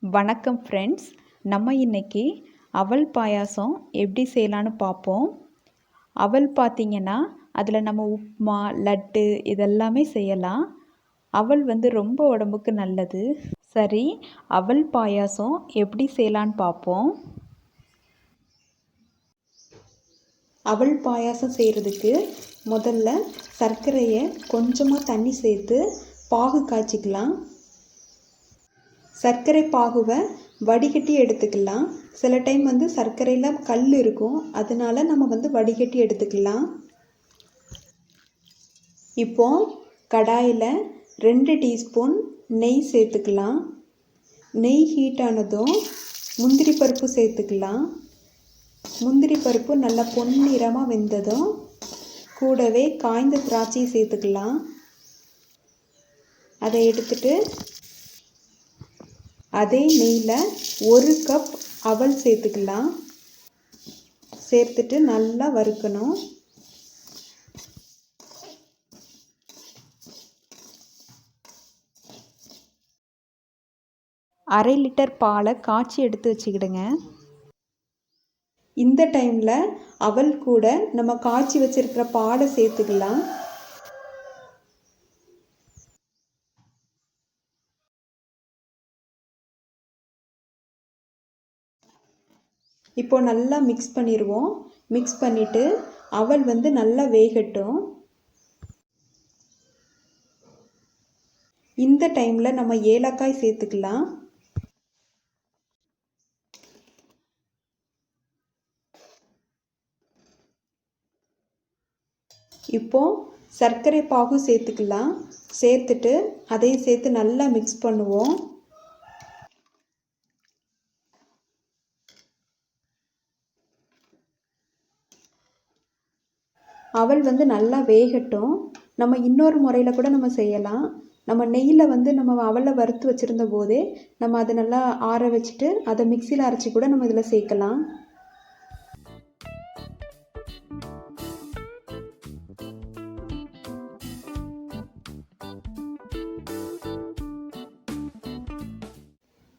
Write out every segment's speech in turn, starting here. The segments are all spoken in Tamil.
வணக்கம் ஃப்ரெண்ட்ஸ். நம்ம இன்னைக்கு அவல் பாயாசம் எப்படி செய்யலான்னு பார்ப்போம். அவல் பார்த்திங்கன்னா அதில் நம்ம உப்புமா, லட்டு இதெல்லாமே செய்யலாம். அவல் ரொம்ப உடம்புக்கு நல்லது. சரி, அவல் பாயாசம் எப்படி செய்யலான்னு பார்ப்போம். அவல் பாயாசம் செய்கிறதுக்கு முதல்ல சர்க்கரையை கொஞ்சமாக தண்ணி சேர்த்து பாகு காய்ச்சிக்கலாம். சர்க்கரை பாகுவை வடிகட்டி எடுத்துக்கலாம். சில டைம் சர்க்கரையில் கல் இருக்கும், அதனால நம்ம வடிகட்டி எடுத்துக்கலாம். இப்போ கடாயில் 2 டீஸ்பூன் நெய் சேர்த்துக்கலாம். நெய் ஹீட் ஆனதும் முந்திரி பருப்பு சேர்த்துக்கலாம். முந்திரி பருப்பு நல்லா பொன்னிறமாக வெந்ததும் கூடவே காய்ந்த திராட்சை சேர்த்துக்கலாம். அதை எடுத்துட்டு அதே நெய்யில் 1 கப் அவல் சேர்த்துக்கலாம். சேர்த்துட்டு நல்லா வறுக்கணும். அரை லிட்டர் பாலை காய்ச்சி எடுத்து வச்சுக்கிடுங்க. இந்த டைமில் அவல் கூட நம்ம காய்ச்சி வச்சிருக்கிற பாலை சேர்த்துக்கலாம். இப்போ நல்லா மிக்ஸ் பண்ணிடுவோம். மிக்ஸ் பண்ணிவிட்டு அவல் நல்லா வேகட்டும். இந்த டைமில் நம்ம ஏலக்காய் சேர்த்துக்கலாம். இப்போ சர்க்கரை பாகு சேர்த்துக்கலாம். சேர்த்துட்டு அதையும் சேர்த்து நல்லா மிக்ஸ் பண்ணுவோம். அவல் நல்லா வேகட்டும். நம்ம இன்னொரு முறையில் கூட நம்ம செய்யலாம். நம்ம நெய்யில் நம்ம அவலை வறுத்து வச்சுருந்த போதே நம்ம அதை நல்லா ஆற வச்சுட்டு அதை மிக்சியில் அரைச்சி கூட நம்ம இதில் சேர்க்கலாம்.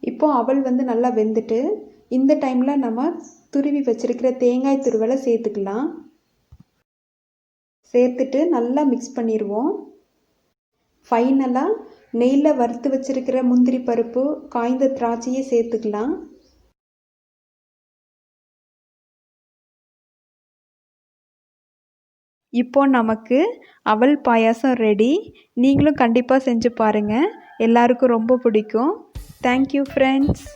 இப்போ அவல் நல்லா வெந்துட்டு இந்த டைமில் நம்ம துருவி வச்சிருக்கிற தேங்காய் துருவலை சேர்த்துக்கலாம். சேர்த்துட்டு நல்லா மிக்ஸ் பண்ணிடுவோம். ஃபைனலாக நெய்யில் வறுத்து வச்சிருக்கிற முந்திரி பருப்பு, காய்ந்த திராட்சையை சேர்த்துக்கலாம். இப்போ நமக்கு அவல் பாயாசம் ரெடி. நீங்களும் கண்டிப்பாக செஞ்சு பாருங்கள். எல்லாருக்கும் ரொம்ப பிடிக்கும். Thank you friends.